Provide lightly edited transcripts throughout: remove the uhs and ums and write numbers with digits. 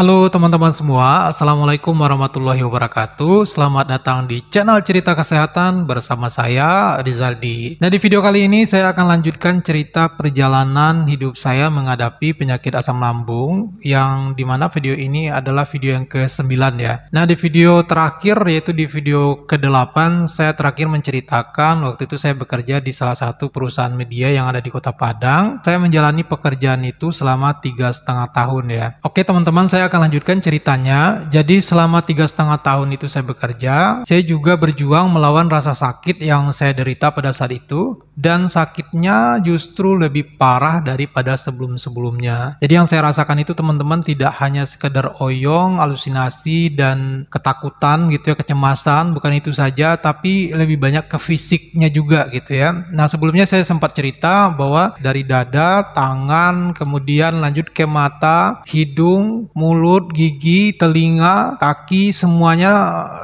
Halo teman-teman semua, Assalamualaikum warahmatullahi wabarakatuh. Selamat datang di channel Cerita Kesehatan bersama saya, Rizaldi. Nah, di video kali ini saya akan lanjutkan cerita perjalanan hidup saya menghadapi penyakit asam lambung, yang dimana video ini adalah video yang ke-9 ya. Nah, di video terakhir, yaitu di video ke-8, saya terakhir menceritakan waktu itu saya bekerja di salah satu perusahaan media yang ada di Kota Padang. Saya menjalani pekerjaan itu selama 3,5 tahun ya. Oke teman-teman, saya akan lanjutkan ceritanya. Jadi selama 3,5 tahun itu saya bekerja, saya juga berjuang melawan rasa sakit yang saya derita pada saat itu, dan sakitnya justru lebih parah daripada sebelum-sebelumnya. Jadi yang saya rasakan itu teman-teman tidak hanya sekedar oyong, halusinasi, dan ketakutan gitu ya, kecemasan, bukan itu saja, tapi lebih banyak ke fisiknya juga gitu ya. Nah, sebelumnya saya sempat cerita bahwa dari dada, tangan, kemudian lanjut ke mata, hidung, mulut, gigi, telinga, kaki, semuanya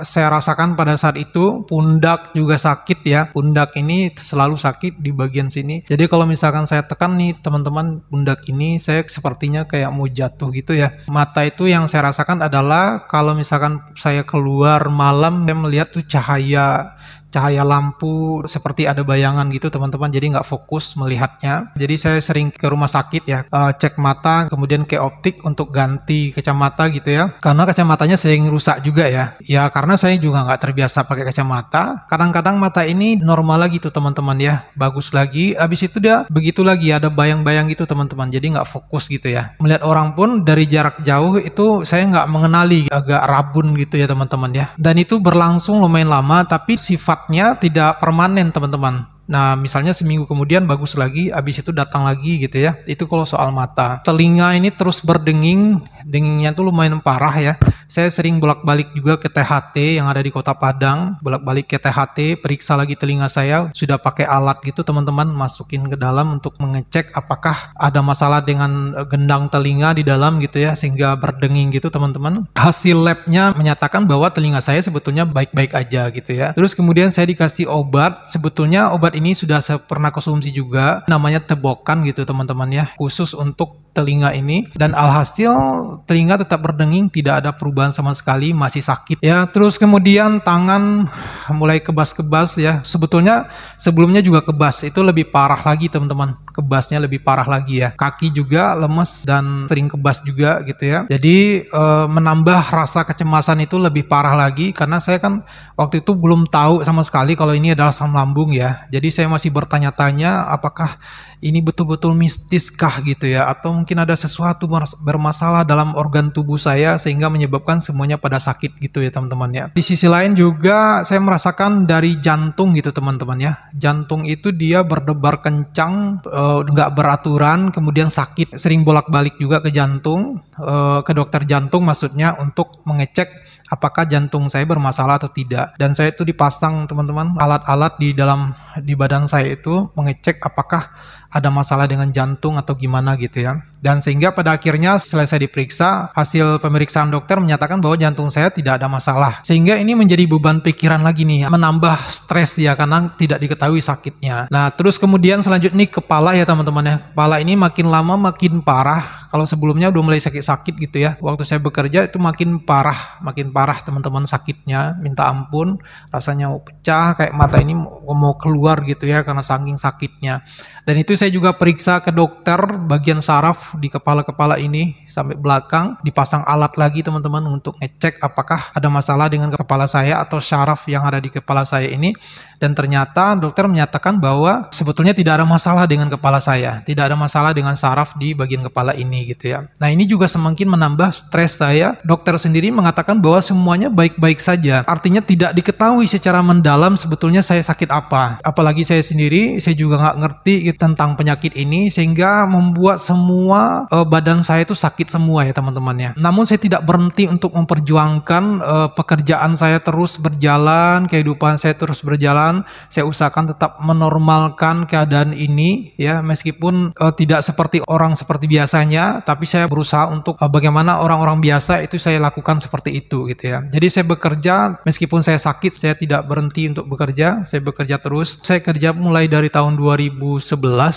saya rasakan pada saat itu. Pundak juga sakit ya. Pundak ini selalu sakit di bagian sini. Jadi kalau misalkan saya tekan nih teman-teman, pundak ini saya sepertinya kayak mau jatuh gitu ya. Mata itu yang saya rasakan adalah kalau misalkan saya keluar malam, saya melihat tuh cahaya lampu seperti ada bayangan gitu teman-teman, jadi nggak fokus melihatnya. Jadi saya sering ke rumah sakit ya, cek mata, kemudian ke optik untuk ganti kacamata gitu ya, karena kacamatanya sering rusak juga ya karena saya juga nggak terbiasa pakai kacamata. Kadang-kadang mata ini normal lagi tuh teman-teman ya, bagus lagi, habis itu dia begitu lagi ada bayang-bayang gitu teman-teman, jadi nggak fokus gitu ya. Melihat orang pun dari jarak jauh itu saya nggak mengenali, agak rabun gitu ya teman-teman ya, dan itu berlangsung lumayan lama, tapi sifatnya tidak permanen teman-teman. Nah, misalnya seminggu kemudian bagus lagi, habis itu datang lagi gitu ya. Itu kalau soal mata. Telinga ini terus berdenging, dengingnya tuh lumayan parah ya. Saya sering bolak-balik juga ke THT yang ada di Kota Padang, bolak-balik ke THT, periksa lagi telinga saya, sudah pakai alat gitu teman-teman, masukin ke dalam untuk mengecek apakah ada masalah dengan gendang telinga di dalam gitu ya, sehingga berdenging gitu teman-teman. Hasil labnya menyatakan bahwa telinga saya sebetulnya baik-baik aja gitu ya. Terus kemudian saya dikasih obat, sebetulnya obat ini sudah saya pernah konsumsi juga, namanya tebokan gitu teman-teman ya, khusus untuk telinga ini, dan alhasil telinga tetap berdenging, tidak ada perubahan sama sekali, masih sakit ya. Terus kemudian tangan mulai kebas-kebas ya, sebetulnya sebelumnya juga kebas, itu lebih parah lagi teman-teman, kebasnya lebih parah lagi ya. Kaki juga lemes dan sering kebas juga gitu ya. Jadi menambah rasa kecemasan itu lebih parah lagi, karena saya kan waktu itu belum tahu sama sekali kalau ini adalah asam lambung ya. Jadi saya masih bertanya-tanya apakah ini betul-betul mistiskah gitu ya, atau mungkin ada sesuatu bermasalah dalam organ tubuh saya sehingga menyebabkan semuanya pada sakit gitu ya teman-teman ya. Di sisi lain juga saya merasakan dari jantung gitu teman-teman ya. Jantung itu dia berdebar kencang, nggak beraturan, kemudian sakit. Sering bolak-balik juga ke jantung, ke dokter jantung maksudnya, untuk mengecek apakah jantung saya bermasalah atau tidak. Dan saya itu dipasang teman-teman alat-alat di badan saya itu mengecek apakah ada masalah dengan jantung atau gimana gitu ya. Dan sehingga pada akhirnya setelah saya diperiksa, hasil pemeriksaan dokter menyatakan bahwa jantung saya tidak ada masalah. Sehingga ini menjadi beban pikiran lagi nih, menambah stres ya, karena tidak diketahui sakitnya. Nah, terus kemudian selanjutnya kepala ya teman-teman ya. Kepala ini makin lama makin parah. Kalau sebelumnya udah mulai sakit-sakit gitu ya, waktu saya bekerja itu makin parah teman-teman sakitnya, minta ampun, rasanya mau pecah, kayak mata ini mau keluar gitu ya karena saking sakitnya. Dan itu saya juga periksa ke dokter bagian saraf di kepala-kepala ini sampai belakang, dipasang alat lagi teman-teman untuk ngecek apakah ada masalah dengan kepala saya atau saraf yang ada di kepala saya ini. Dan ternyata dokter menyatakan bahwa sebetulnya tidak ada masalah dengan kepala saya, tidak ada masalah dengan saraf di bagian kepala ini gitu ya. Nah, ini juga semakin menambah stres saya. Dokter sendiri mengatakan bahwa semuanya baik-baik saja, artinya tidak diketahui secara mendalam sebetulnya saya sakit apa. Apalagi saya sendiri, saya juga nggak ngerti tentang penyakit ini, sehingga membuat semua badan saya itu sakit semua ya teman-teman ya. Namun saya tidak berhenti untuk memperjuangkan pekerjaan saya terus berjalan, kehidupan saya terus berjalan. Saya usahakan tetap menormalkan keadaan ini ya, meskipun tidak seperti orang seperti biasanya, tapi saya berusaha untuk bagaimana orang-orang biasa itu saya lakukan seperti itu gitu ya. Jadi saya bekerja meskipun saya sakit, saya tidak berhenti untuk bekerja, saya bekerja terus. Saya kerja mulai dari tahun 2011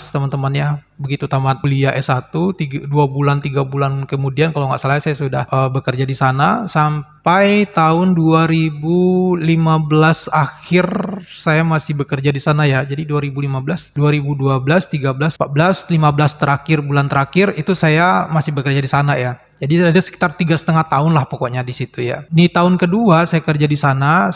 teman-teman ya, Begitu tamat kuliah S1, 2 bulan 3 bulan kemudian kalau nggak salah saya sudah bekerja di sana sampai tahun 2015 akhir saya masih bekerja di sana ya. Jadi 2015, 2012, 13, 14, 15 terakhir, bulan terakhir itu saya masih bekerja di sana ya. Jadi ada sekitar 3,5 tahun lah pokoknya di situ ya. Di tahun kedua saya kerja di sana,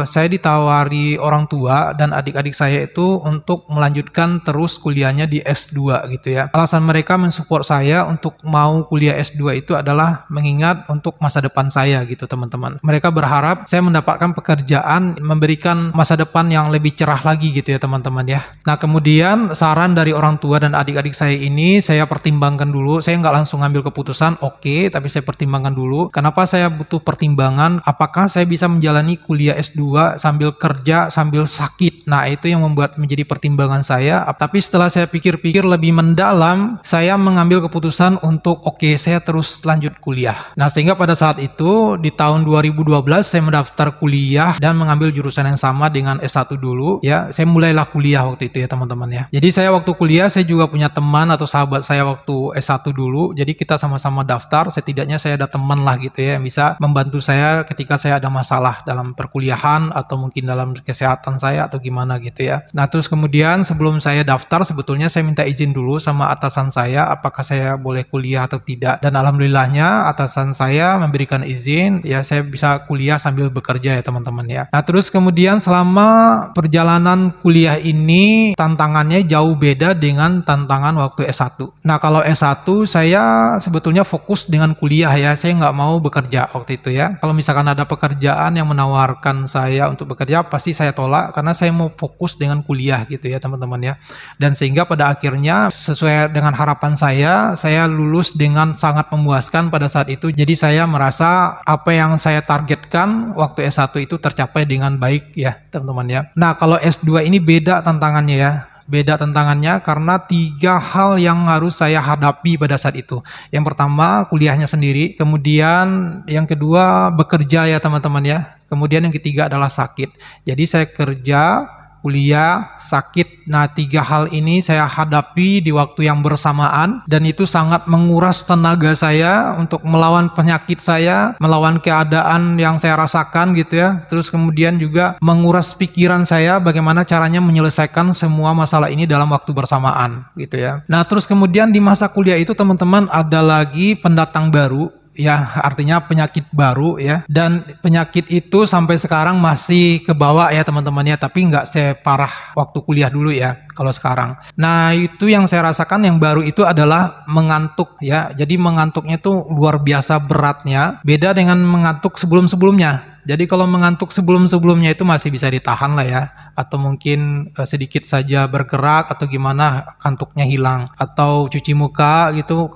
saya ditawari orang tua dan adik-adik saya itu untuk melanjutkan terus kuliahnya di S2 gitu ya. Alasan mereka mensupport saya untuk mau kuliah S2 itu adalah mengingat untuk masa depan saya gitu teman-teman. Mereka berharap saya mendapatkan pekerjaan memberikan masa depan yang lebih cerah lagi gitu ya teman-teman ya. Nah kemudian saran dari orang tua dan adik-adik saya ini saya pertimbangkan dulu. Saya nggak langsung ngambil keputusan. Oke, tapi saya pertimbangkan dulu. Kenapa saya butuh pertimbangan? Apakah saya bisa menjalani kuliah S2 sambil kerja, sambil sakit? Nah, itu yang membuat menjadi pertimbangan saya. Tapi setelah saya pikir-pikir lebih mendalam, saya mengambil keputusan untuk oke, saya terus lanjut kuliah. Nah, sehingga pada saat itu di tahun 2012 saya mendaftar kuliah dan mengambil jurusan yang sama dengan S1 dulu. Ya, saya mulailah kuliah waktu itu ya teman-teman ya. Jadi saya waktu kuliah saya juga punya teman atau sahabat saya waktu S1 dulu. Jadi kita sama-sama daftar. Setidaknya saya ada teman lah gitu ya yang bisa membantu saya ketika saya ada masalah dalam perkuliahan atau mungkin dalam kesehatan saya atau gimana gitu ya. Nah terus kemudian sebelum saya daftar sebetulnya saya minta izin dulu sama atasan saya apakah saya boleh kuliah atau tidak, dan alhamdulillahnya atasan saya memberikan izin ya, saya bisa kuliah sambil bekerja ya teman-teman ya. Nah terus kemudian selama perjalanan kuliah ini tantangannya jauh beda dengan tantangan waktu S1. Nah kalau S1 saya sebetulnya fokus dengan kuliah ya, saya nggak mau bekerja waktu itu ya. Kalau misalkan ada pekerjaan yang menawarkan saya untuk bekerja pasti saya tolak karena saya mau fokus dengan kuliah gitu ya teman-teman ya. Dan sehingga pada akhirnya sesuai dengan harapan saya lulus dengan sangat memuaskan pada saat itu. Jadi saya merasa apa yang saya targetkan waktu S1 itu tercapai dengan baik ya teman-teman ya. Nah kalau S2 ini beda tantangannya ya. Beda tantangannya karena 3 hal yang harus saya hadapi pada saat itu. Yang pertama kuliahnya sendiri, kemudian yang kedua bekerja ya teman-teman ya, kemudian yang ketiga adalah sakit. Jadi saya kerja, kuliah, sakit. Nah 3 hal ini saya hadapi di waktu yang bersamaan dan itu sangat menguras tenaga saya untuk melawan penyakit saya, melawan keadaan yang saya rasakan gitu ya. Terus kemudian juga menguras pikiran saya bagaimana caranya menyelesaikan semua masalah ini dalam waktu bersamaan gitu ya. Nah terus kemudian di masa kuliah itu teman-teman ada lagi pendatang baru. Ya artinya penyakit baru ya, dan penyakit itu sampai sekarang masih kebawa ya teman-teman ya, tapi nggak separah waktu kuliah dulu ya kalau sekarang. Nah itu yang saya rasakan yang baru itu adalah mengantuk ya, jadi mengantuknya tuh luar biasa beratnya, beda dengan mengantuk sebelum-sebelumnya. Jadi kalau mengantuk sebelum-sebelumnya itu masih bisa ditahan lah ya, atau mungkin sedikit saja bergerak atau gimana kantuknya hilang, atau cuci muka gitu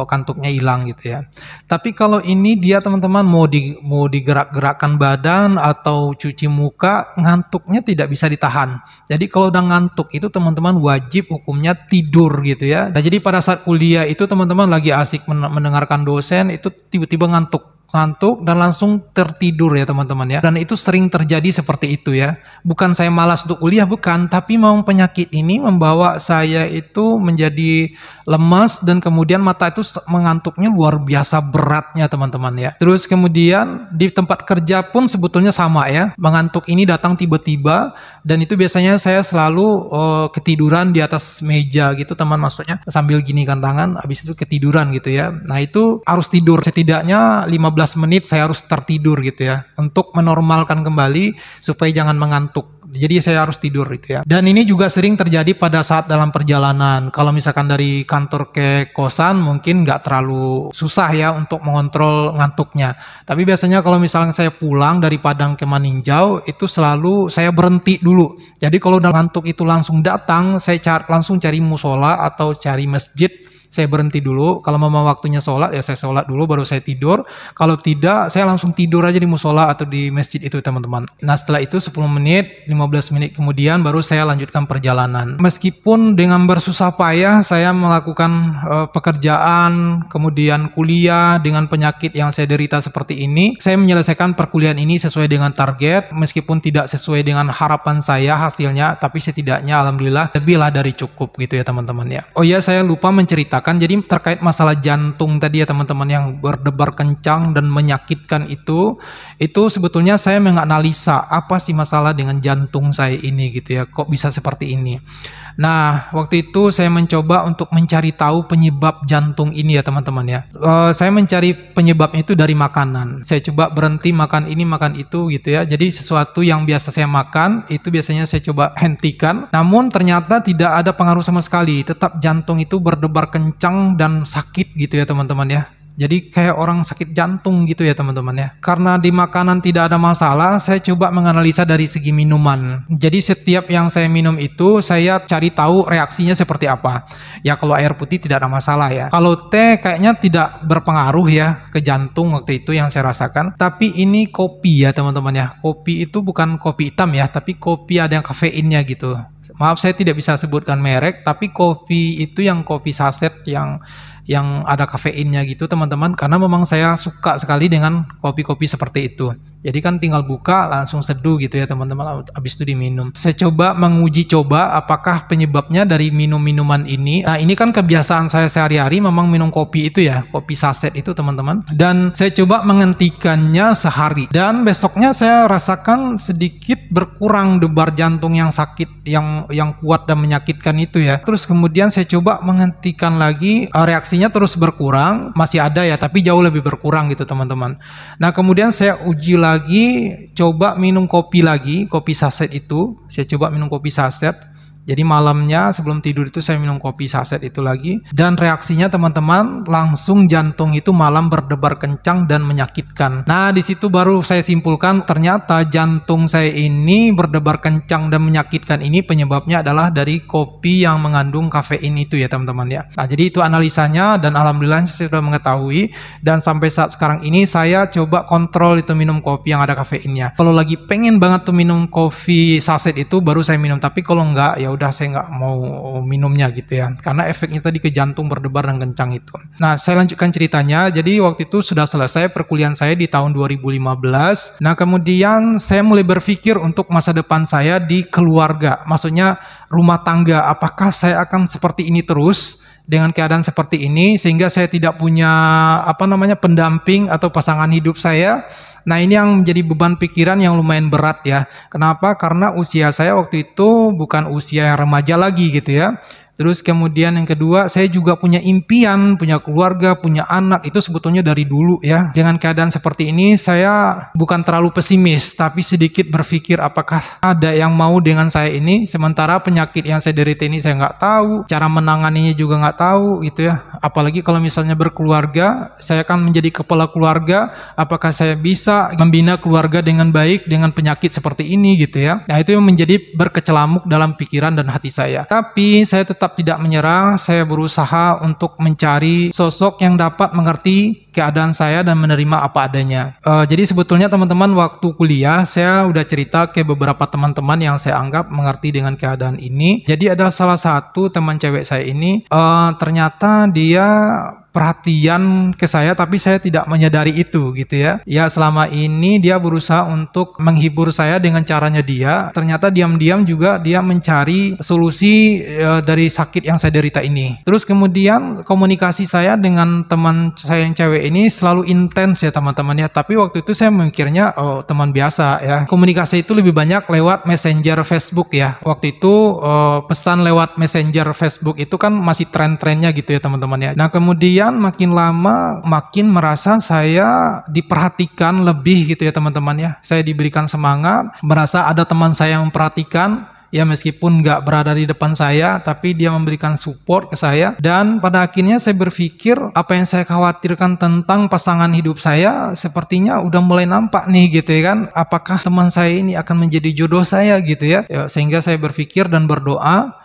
kantuknya hilang gitu ya. Tapi kalau ini dia teman-teman mau digerak-gerakkan badan atau cuci muka, ngantuknya tidak bisa ditahan. Jadi kalau udah ngantuk itu teman-teman wajib hukumnya tidur gitu ya. Nah jadi pada saat kuliah itu teman-teman lagi asik mendengarkan dosen itu tiba-tiba ngantuk dan langsung tertidur ya teman-teman ya. Dan itu sering terjadi seperti itu ya. Bukan saya malas untuk kuliah, bukan, tapi memang penyakit ini membawa saya itu menjadi lemas dan kemudian mata itu mengantuknya luar biasa beratnya teman-teman ya. Terus kemudian di tempat kerja pun sebetulnya sama ya. Mengantuk ini datang tiba-tiba dan itu biasanya saya selalu ketiduran di atas meja gitu teman, maksudnya sambil ginikan tangan habis itu ketiduran gitu ya. Nah itu harus tidur setidaknya 15 menit saya harus tertidur gitu ya untuk menormalkan kembali supaya jangan mengantuk. Jadi saya harus tidur gitu ya. Dan ini juga sering terjadi pada saat dalam perjalanan. Kalau misalkan dari kantor ke kosan mungkin nggak terlalu susah ya untuk mengontrol ngantuknya. Tapi biasanya kalau misalnya saya pulang dari Padang ke Maninjau itu selalu saya berhenti dulu. Jadi kalau udah ngantuk itu langsung datang, saya langsung cari musola atau cari masjid saya berhenti dulu. Kalau memang waktunya sholat ya saya sholat dulu baru saya tidur. Kalau tidak saya langsung tidur aja di musola atau di masjid itu teman-teman. Nah setelah itu 10 menit 15 menit kemudian baru saya lanjutkan perjalanan. Meskipun dengan bersusah payah saya melakukan pekerjaan kemudian kuliah dengan penyakit yang saya derita seperti ini, saya menyelesaikan perkuliahan ini sesuai dengan target. Meskipun tidak sesuai dengan harapan saya hasilnya, tapi setidaknya alhamdulillah lebihlah dari cukup gitu ya teman-teman ya. Oh iya, saya lupa menceritakan jadi terkait masalah jantung tadi ya teman-teman yang berdebar kencang dan menyakitkan itu sebetulnya saya menganalisa apa sih masalah dengan jantung saya ini gitu ya, kok bisa seperti ini. Nah waktu itu saya mencoba untuk mencari tahu penyebab jantung ini ya teman-teman ya. Saya mencari penyebabnya itu dari makanan. Saya coba berhenti makan ini makan itu gitu ya. Jadi sesuatu yang biasa saya makan itu biasanya saya coba hentikan. Namun ternyata tidak ada pengaruh sama sekali. Tetap jantung itu berdebar kencang dan sakit gitu ya teman-teman ya. Jadi kayak orang sakit jantung gitu ya teman-teman ya. Karena di makanan tidak ada masalah, saya coba menganalisa dari segi minuman. Jadi setiap yang saya minum itu saya cari tahu reaksinya seperti apa. Ya kalau air putih tidak ada masalah ya. Kalau teh kayaknya tidak berpengaruh ya ke jantung waktu itu yang saya rasakan. Tapi ini kopi ya teman-teman ya. Kopi itu bukan kopi hitam ya, tapi kopi ada yang kafeinnya gitu. Maaf saya tidak bisa sebutkan merek, tapi kopi itu yang kopi saset yang ada kafeinnya gitu teman-teman, karena memang saya suka sekali dengan kopi-kopi seperti itu. Jadi kan tinggal buka langsung seduh gitu ya teman-teman, habis itu diminum. Saya coba menguji coba apakah penyebabnya dari minum-minuman ini. Nah ini kan kebiasaan saya sehari-hari memang minum kopi itu ya, kopi saset itu teman-teman. Dan saya coba menghentikannya sehari, dan besoknya saya rasakan sedikit berkurang debar jantung yang sakit, yang kuat dan menyakitkan itu ya. Terus kemudian saya coba menghentikan lagi, reaksinya terus berkurang, masih ada ya tapi jauh lebih berkurang gitu teman-teman. Nah kemudian saya uji lagi, coba minum kopi lagi, kopi saset itu saya coba minum kopi saset. Jadi malamnya sebelum tidur itu saya minum kopi saset itu lagi, dan reaksinya teman-teman langsung jantung itu malam berdebar kencang dan menyakitkan. Nah di situ baru saya simpulkan ternyata jantung saya ini berdebar kencang dan menyakitkan ini penyebabnya adalah dari kopi yang mengandung kafein itu ya teman-teman ya. Nah jadi itu analisanya, dan alhamdulillah saya sudah mengetahui, dan sampai saat sekarang ini saya coba kontrol itu minum kopi yang ada kafeinnya. Kalau lagi pengen banget tuh minum kopi saset itu baru saya minum, tapi kalau enggak ya udah saya nggak mau minumnya gitu ya, karena efeknya tadi ke jantung berdebar dan kencang itu. Nah saya lanjutkan ceritanya. Jadi waktu itu sudah selesai perkuliahan saya di tahun 2015. Nah kemudian saya mulai berpikir untuk masa depan saya di keluarga, maksudnya rumah tangga. Apakah saya akan seperti ini terus dengan keadaan seperti ini sehingga saya tidak punya pendamping atau pasangan hidup saya? Nah ini yang menjadi beban pikiran yang lumayan berat ya. Kenapa? Karena usia saya waktu itu bukan usia yang remaja lagi gitu ya. Terus kemudian yang kedua, saya juga punya impian, punya keluarga, punya anak, itu sebetulnya dari dulu ya. Dengan keadaan seperti ini, saya bukan terlalu pesimis, tapi sedikit berpikir apakah ada yang mau dengan saya ini, sementara penyakit yang saya derita ini saya nggak tahu, cara menanganinya juga nggak tahu gitu ya. Apalagi kalau misalnya berkeluarga, saya akan menjadi kepala keluarga, apakah saya bisa membina keluarga dengan baik dengan penyakit seperti ini gitu ya. Nah itu yang menjadi berkecamuk dalam pikiran dan hati saya. Tapi saya tetap tidak menyerah, saya berusaha untuk mencari sosok yang dapat mengerti keadaan saya dan menerima apa adanya. Jadi sebetulnya teman-teman waktu kuliah saya udah cerita ke beberapa teman-teman yang saya anggap mengerti dengan keadaan ini. Jadi ada salah satu teman cewek saya ini, ternyata dia perhatian ke saya, tapi saya tidak menyadari itu gitu ya. Ya selama ini dia berusaha untuk menghibur saya dengan caranya dia. Ternyata diam-diam juga dia mencari solusi dari sakit yang saya derita ini. Terus kemudian komunikasi saya dengan teman saya yang cewek ini selalu intens ya teman-teman ya. Tapi waktu itu saya memikirnya teman biasa ya. Komunikasi itu lebih banyak lewat Messenger Facebook ya. Waktu itu pesan lewat Messenger Facebook itu kan masih tren-trennya gitu ya teman-teman ya. Nah kemudian makin lama makin merasa saya diperhatikan lebih gitu ya teman-teman ya. Saya diberikan semangat, merasa ada teman saya yang memperhatikan. ya meskipun nggak berada di depan saya, tapi dia memberikan support ke saya. Dan pada akhirnya saya berpikir apa yang saya khawatirkan tentang pasangan hidup saya sepertinya udah mulai nampak nih gitu ya kan, apakah teman saya ini akan menjadi jodoh saya gitu ya. Sehingga saya berpikir dan berdoa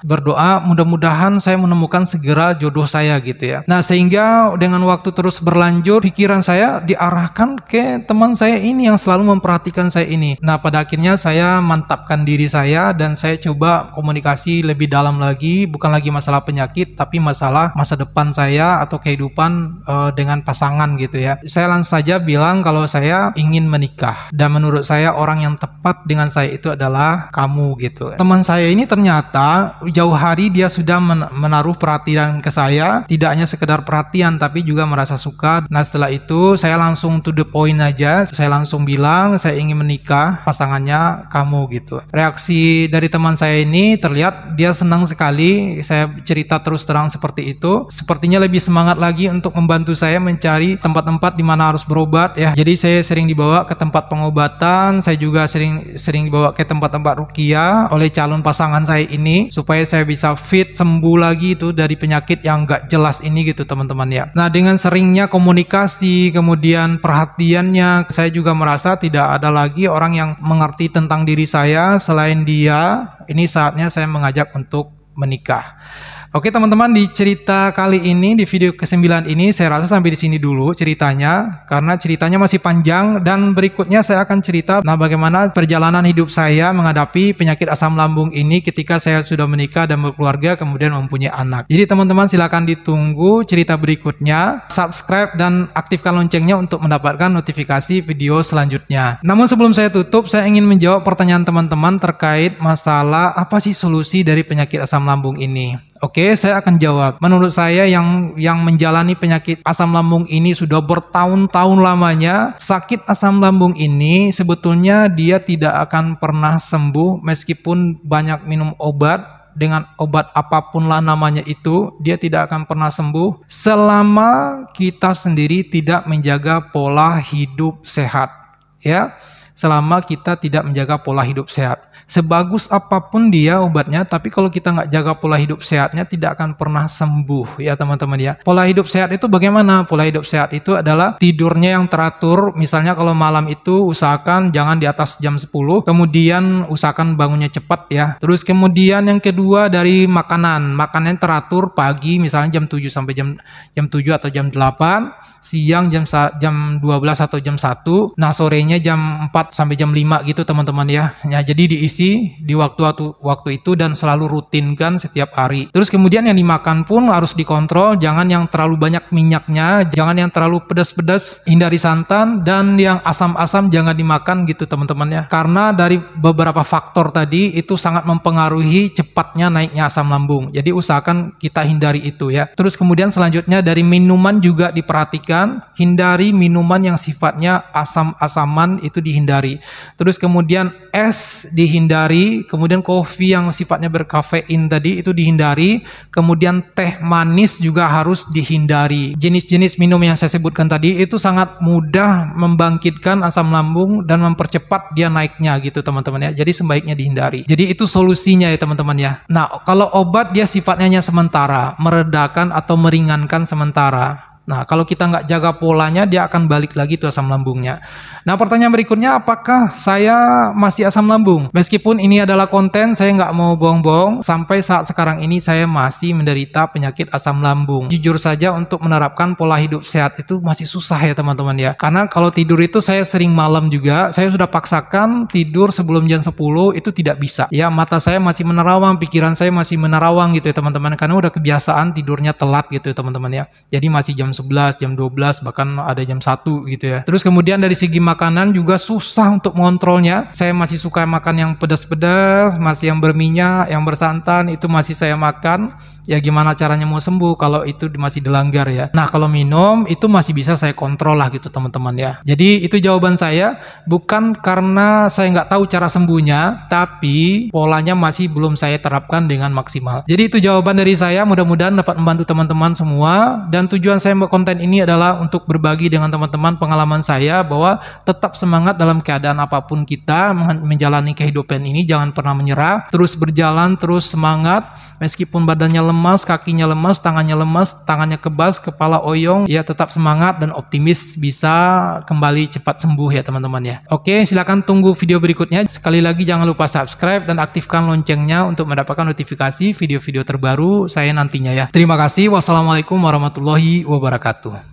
mudah-mudahan saya menemukan segera jodoh saya gitu ya. Nah, sehingga dengan waktu terus berlanjut, pikiran saya diarahkan ke teman saya ini yang selalu memperhatikan saya ini. Nah, pada akhirnya saya mantapkan diri saya dan saya coba komunikasi lebih dalam lagi, bukan lagi masalah penyakit tapi masalah masa depan saya atau kehidupan dengan pasangan gitu ya. Saya langsung saja bilang kalau saya ingin menikah dan menurut saya orang yang tepat dengan saya itu adalah kamu gitu. Teman saya ini ternyata jauh hari dia sudah menaruh perhatian ke saya, tidak hanya sekedar perhatian tapi juga merasa suka. Nah, setelah itu saya langsung to the point aja, saya langsung bilang saya ingin menikah, pasangannya kamu gitu. Reaksi dari teman saya ini terlihat dia senang sekali. Saya cerita terus terang seperti itu, sepertinya lebih semangat lagi untuk membantu saya mencari tempat-tempat di mana harus berobat ya. Jadi saya sering dibawa ke tempat pengobatan, saya juga sering dibawa ke tempat-tempat ruqyah oleh calon pasangan saya ini supaya saya bisa fit sembuh lagi itu dari penyakit yang gak jelas ini gitu teman-teman ya. Nah, dengan seringnya komunikasi kemudian perhatiannya, saya juga merasa tidak ada lagi orang yang mengerti tentang diri saya selain dia. Ini saatnya saya mengajak untuk menikah. Oke teman-teman, di cerita kali ini, di video ke-9 ini saya rasa sampai di sini dulu ceritanya, karena ceritanya masih panjang dan berikutnya saya akan cerita bagaimana perjalanan hidup saya menghadapi penyakit asam lambung ini ketika saya sudah menikah dan berkeluarga kemudian mempunyai anak. Jadi teman-teman silakan ditunggu cerita berikutnya, subscribe dan aktifkan loncengnya untuk mendapatkan notifikasi video selanjutnya. Namun sebelum saya tutup, saya ingin menjawab pertanyaan teman-teman terkait masalah apa sih solusi dari penyakit asam lambung ini. Oke, saya akan jawab. Menurut saya yang menjalani penyakit asam lambung ini sudah bertahun-tahun lamanya, sakit asam lambung ini sebetulnya dia tidak akan pernah sembuh meskipun banyak minum obat. Dengan obat apapun lah namanya itu, dia tidak akan pernah sembuh selama kita sendiri tidak menjaga pola hidup sehat. Ya, selama kita tidak menjaga pola hidup sehat. Sebagus apapun dia obatnya, tapi kalau kita nggak jaga pola hidup sehatnya tidak akan pernah sembuh ya teman-teman ya. Pola hidup sehat itu bagaimana? Pola hidup sehat itu adalah tidurnya yang teratur. Misalnya kalau malam itu usahakan jangan di atas jam 10, kemudian usahakan bangunnya cepat ya. Terus kemudian yang kedua dari makanan teratur pagi misalnya jam 7 sampai jam 7 atau jam 8. Siang jam 12 atau jam 1. Nah, sorenya jam 4 sampai jam 5 gitu teman-teman ya. Ya, jadi diisi di waktu itu dan selalu rutinkan setiap hari. Terus kemudian yang dimakan pun harus dikontrol, jangan yang terlalu banyak minyaknya, jangan yang terlalu pedas-pedas, hindari santan, dan yang asam-asam jangan dimakan gitu teman-teman ya. Karena dari beberapa faktor tadi itu sangat mempengaruhi cepatnya naiknya asam lambung. Jadi usahakan kita hindari itu ya. Terus kemudian selanjutnya dari minuman juga diperhatikan. Hindari minuman yang sifatnya asam-asaman, itu dihindari. Terus kemudian es dihindari, kemudian kopi yang sifatnya berkafein tadi itu dihindari, kemudian teh manis juga harus dihindari. Jenis-jenis minum yang saya sebutkan tadi itu sangat mudah membangkitkan asam lambung dan mempercepat dia naiknya gitu teman-teman ya. Jadi sebaiknya dihindari. Jadi itu solusinya ya teman-teman ya. Nah, kalau obat dia sifatnya hanya sementara, meredakan atau meringankan sementara. Nah, kalau kita nggak jaga polanya, dia akan balik lagi tuh asam lambungnya. Nah, pertanyaan berikutnya, apakah saya masih asam lambung? Meskipun ini adalah konten, saya nggak mau bohong-bohong. Sampai saat sekarang ini, saya masih menderita penyakit asam lambung. Jujur saja, untuk menerapkan pola hidup sehat itu masih susah ya teman-teman ya. Karena kalau tidur itu saya sering malam juga. Saya sudah paksakan tidur sebelum jam 10, itu tidak bisa. Ya, mata saya masih menerawang, pikiran saya masih menerawang gitu ya teman-teman. Karena udah kebiasaan tidurnya telat gitu ya teman-teman ya. Jadi masih jam 11, jam 12, bahkan ada jam 1 gitu ya. Terus kemudian dari segi makanan juga susah untuk mengontrolnya. Saya masih suka makan yang pedas-pedas, masih yang berminyak, yang bersantan, itu masih saya makan. ya gimana caranya mau sembuh kalau itu masih dilanggar ya. Nah, kalau minum itu masih bisa saya kontrol lah gitu teman-teman ya. Jadi itu jawaban saya, bukan karena saya nggak tahu cara sembuhnya, tapi polanya masih belum saya terapkan dengan maksimal. Jadi itu jawaban dari saya, mudah-mudahan dapat membantu teman-teman semua, dan tujuan saya membuat konten ini adalah untuk berbagi dengan teman-teman pengalaman saya bahwa tetap semangat dalam keadaan apapun kita menjalani kehidupan ini, jangan pernah menyerah, terus berjalan, terus semangat, meskipun badannya lemas, kakinya lemas, tangannya kebas, kepala oyong, ya tetap semangat dan optimis bisa kembali cepat sembuh ya teman-teman ya. Oke, silakan tunggu video berikutnya. Sekali lagi jangan lupa subscribe dan aktifkan loncengnya untuk mendapatkan notifikasi video-video terbaru saya nantinya ya. Terima kasih. Wassalamualaikum warahmatullahi wabarakatuh.